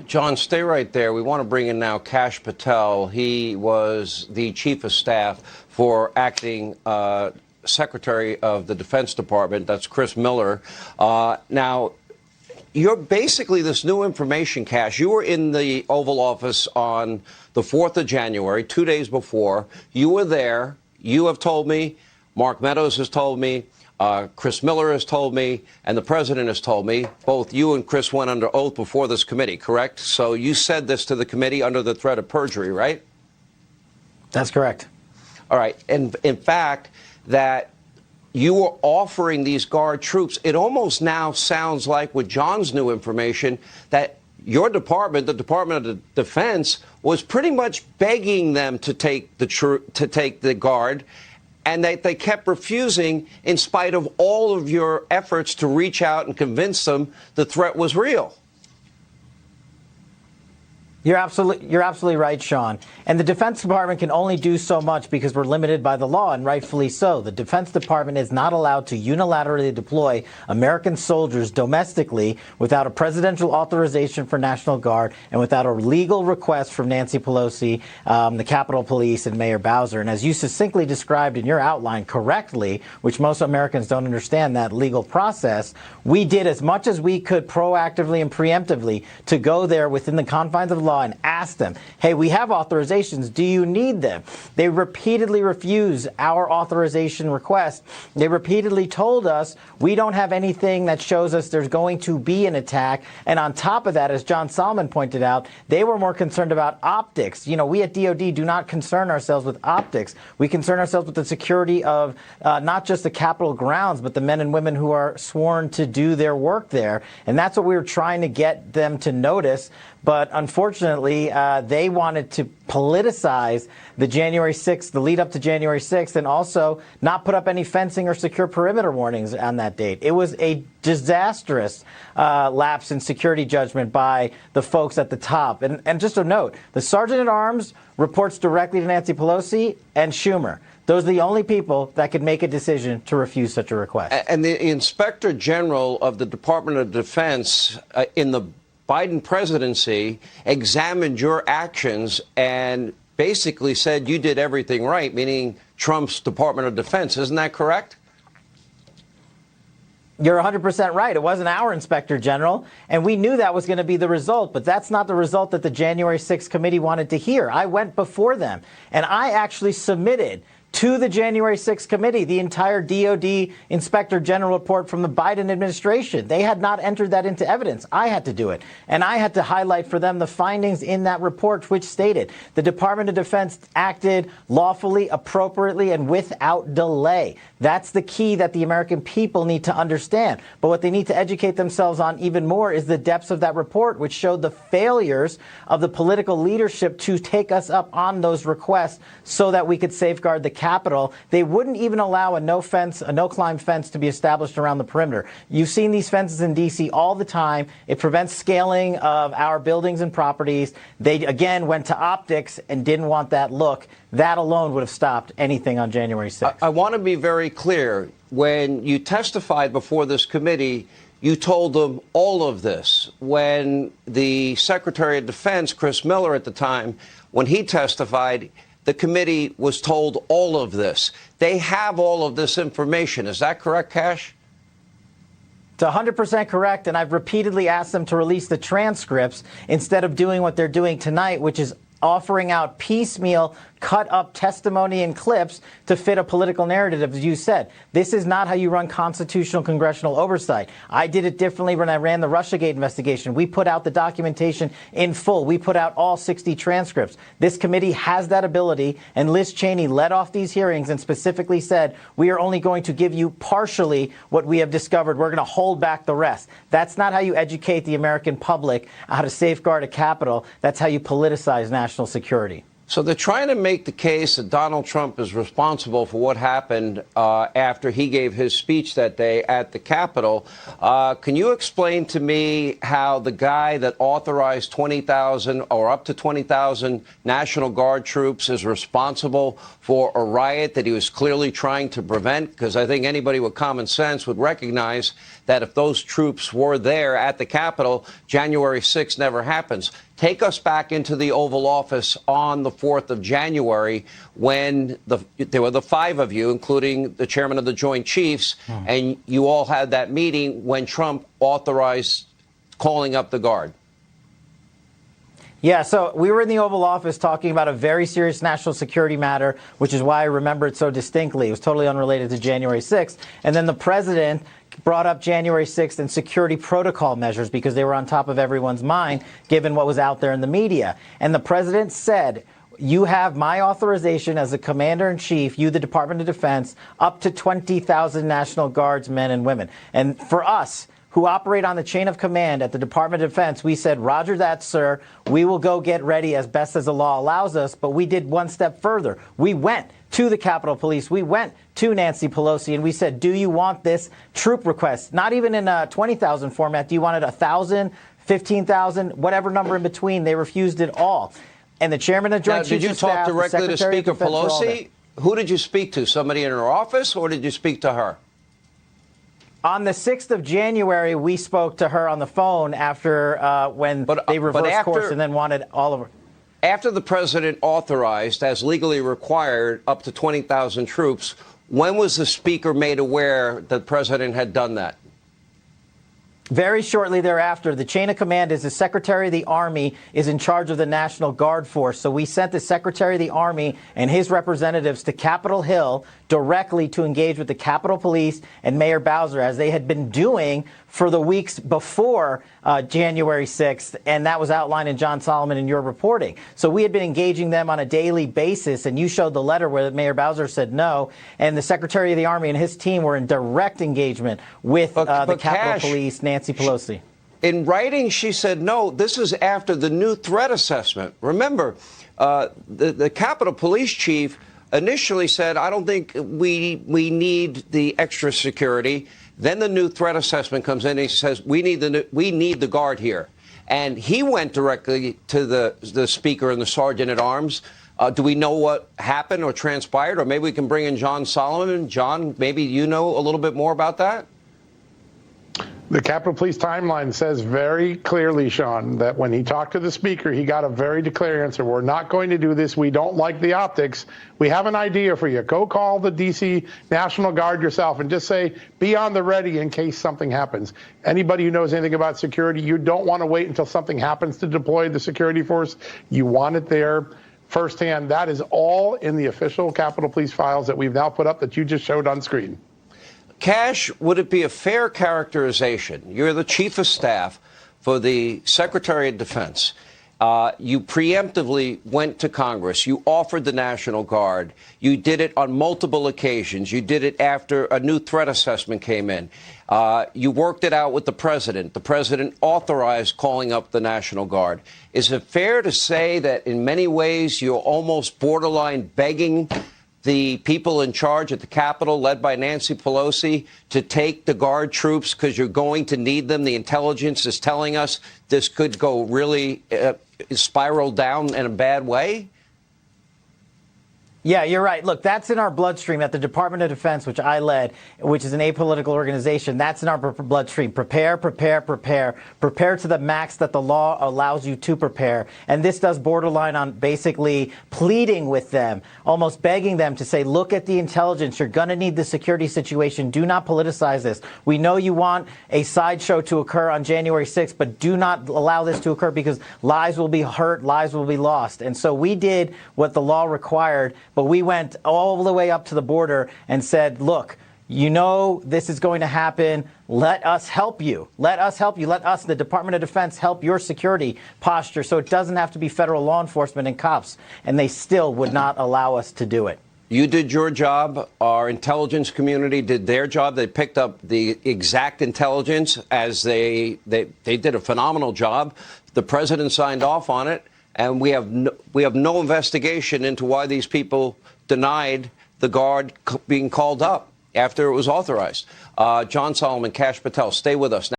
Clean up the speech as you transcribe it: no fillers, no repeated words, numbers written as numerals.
John, stay right there. We want to bring in now Kash Patel. He was the chief of staff for acting Secretary of the Defense Department. That's Chris Miller. Now, you're basically this new information, Kash. You were in the Oval Office on the 4th of January, 2 days before. You were there. You have told me, Mark Meadows has told me, Chris Miller has told me, and the president has told me. Both you and Chris went under oath before this committee, correct? So you said this to the committee under the threat of perjury, right? That's correct. All right. And in fact, that you were offering these Guard troops, it almost now sounds like, with John's new information, that your department, the Department of Defense, was pretty much begging them to take the Guard, and that they kept refusing in spite of all of your efforts to reach out and convince them the threat was real. You're absolutely right, Sean. And the Defense Department can only do so much because we're limited by the law, and rightfully so. The Defense Department is not allowed to unilaterally deploy American soldiers domestically without a presidential authorization for National Guard and without a legal request from Nancy Pelosi, the Capitol Police, and Mayor Bowser. And as you succinctly described in your outline correctly, which most Americans don't understand that legal process, we did as much as we could proactively and preemptively to go there within the confines of law and ask them, hey, we have authorizations. Do you need them? They repeatedly refused our authorization request. They repeatedly told us we don't have anything that shows us there's going to be an attack. And on top of that, as John Solomon pointed out, they were more concerned about optics. You know, we at DOD do not concern ourselves with optics. We concern ourselves with the security of not just the Capitol grounds, but the men and women who are sworn to do their work there. And that's what we were trying to get them to notice. But unfortunately, they wanted to politicize the January 6th, the lead up to January 6th, and also not put up any fencing or secure perimeter warnings on that date. It was a disastrous lapse in security judgment by the folks at the top. And just a note, the Sergeant at Arms reports directly to Nancy Pelosi and Schumer. Those are the only people that could make a decision to refuse such a request. And the Inspector General of the Department of Defense in the Biden presidency examined your actions and basically said you did everything right, meaning Trump's Department of Defense. Isn't that correct? You're 100% right. It wasn't our Inspector General, and we knew that was going to be the result, but that's not the result that the January 6th committee wanted to hear. I went before them, and I actually submitted to the January 6th committee the entire DOD Inspector General report from the Biden administration. They had not entered that into evidence. I had to do it. And I had to highlight for them the findings in that report, which stated the Department of Defense acted lawfully, appropriately, and without delay. That's the key that the American people need to understand. But what they need to educate themselves on even more is the depths of that report, which showed the failures of the political leadership to take us up on those requests so that we could safeguard the Capitol. They wouldn't even allow a no-climb fence to be established around the perimeter. You've seen these fences in D.C. all the time. It prevents scaling of our buildings and properties. They, again, went to optics and didn't want that look. That alone would have stopped anything on January 6th. I want to be very clear. When you testified before this committee, you told them all of this. When the Secretary of Defense, Chris Miller at the time, when he testified, the committee was told all of this. They have all of this information. Is that correct, Kash? It's 100% correct, and I've repeatedly asked them to release the transcripts instead of doing what they're doing tonight, which is offering out piecemeal, cut-up testimony and clips to fit a political narrative, as you said. This is not how you run constitutional congressional oversight. I did it differently when I ran the Russiagate investigation. We put out the documentation in full. We put out all 60 transcripts. This committee has that ability, and Liz Cheney led off these hearings and specifically said, we are only going to give you partially what we have discovered. We're going to hold back the rest. That's not how you educate the American public how to safeguard a Capitol. That's how you politicize national security. So they're trying to make the case that Donald Trump is responsible for what happened after he gave his speech that day at the Capitol. Can you explain to me how the guy that authorized 20,000 or up to 20,000 National Guard troops is responsible for a riot that he was clearly trying to prevent? Because I think anybody with common sense would recognize that if those troops were there at the Capitol, January 6th never happens. Take us back into the Oval Office on the 4th of January when there were the five of you, including the chairman of the Joint Chiefs, and you all had that meeting when Trump authorized calling up the Guard. Yeah, so we were in the Oval Office talking about a very serious national security matter, which is why I remember it so distinctly. It was totally unrelated to January 6th. And then the president brought up January 6th and security protocol measures because they were on top of everyone's mind, given what was out there in the media. And the president said, you have my authorization as a commander-in-chief, you, the Department of Defense, up to 20,000 National Guards men and women. And for us, who operate on the chain of command at the Department of Defense, we said, roger that, sir. We will go get ready as best as the law allows us. But we did one step further. We went to the Capitol Police. We went to Nancy Pelosi and we said, do you want this troop request? Not even in a 20,000 format. Do you want it 1,000, 15,000, whatever number in between? They refused it all. And the chairman of the Joint Chiefs of Staff, did you talk directly to Speaker Pelosi? Who did you speak to? Somebody in her office, or did you speak to her? On the 6th of January, we spoke to her on the phone after when they reversed course and then wanted all of her. After the president authorized, as legally required, up to 20,000 troops, when was the speaker made aware that the president had done that? Very shortly thereafter. The chain of command is the Secretary of the Army is in charge of the National Guard force. So we sent the Secretary of the Army and his representatives to Capitol Hill directly to engage with the Capitol Police and Mayor Bowser, as they had been doing for the weeks before January 6th. And that was outlined in John Solomon in your reporting. So we had been engaging them on a daily basis. And you showed the letter where Mayor Bowser said no. And the Secretary of the Army and his team were in direct engagement with the Capitol Kash, Police, Nancy Pelosi. In writing, she said, no, this is after the new threat assessment. Remember, the Capitol Police chief initially said, I don't think we need the extra security. Then the new threat assessment comes in and he says, we need the Guard here. And he went directly to the speaker and the sergeant at arms. Do we know what happened or transpired? Or maybe we can bring in John Solomon. John, maybe you know a little bit more about that? The Capitol Police timeline says very clearly, Sean, that when he talked to the speaker, he got a very clear answer. We're not going to do this. We don't like the optics. We have an idea for you. Go call the D.C. National Guard yourself and just say, be on the ready in case something happens. Anybody who knows anything about security, you don't want to wait until something happens to deploy the security force. You want it there firsthand. That is all in the official Capitol Police files that we've now put up that you just showed on screen. Kash, would it be a fair characterization? You're the chief of staff for the Secretary of Defense. You preemptively went to Congress. You offered the National Guard. You did it on multiple occasions. You did it after a new threat assessment came in. You worked it out with the president. The president authorized calling up the National Guard. Is it fair to say that in many ways you're almost borderline begging the people in charge at the Capitol, led by Nancy Pelosi, to take the Guard troops because you're going to need them? The intelligence is telling us this could go really spiral down in a bad way? Yeah, you're right. Look, that's in our bloodstream at the Department of Defense, which I led, which is an apolitical organization. That's in our bloodstream. Prepare, prepare, prepare. Prepare to the max that the law allows you to prepare. And this does borderline on basically pleading with them, almost begging them to say, look at the intelligence. You're going to need the security situation. Do not politicize this. We know you want a sideshow to occur on January 6th, but do not allow this to occur because lives will be hurt, lives will be lost. And so we did what the law required. But we went all the way up to the border and said, look, you know this is going to happen. Let us help you. Let us help you. Let us, the Department of Defense, help your security posture so it doesn't have to be federal law enforcement and cops. And they still would not allow us to do it. You did your job. Our intelligence community did their job. They picked up the exact intelligence as they did a phenomenal job. The president signed off on it. and we have no investigation into why these people denied the guard being called up after it was authorized. John Solomon, Kash Patel, stay with us.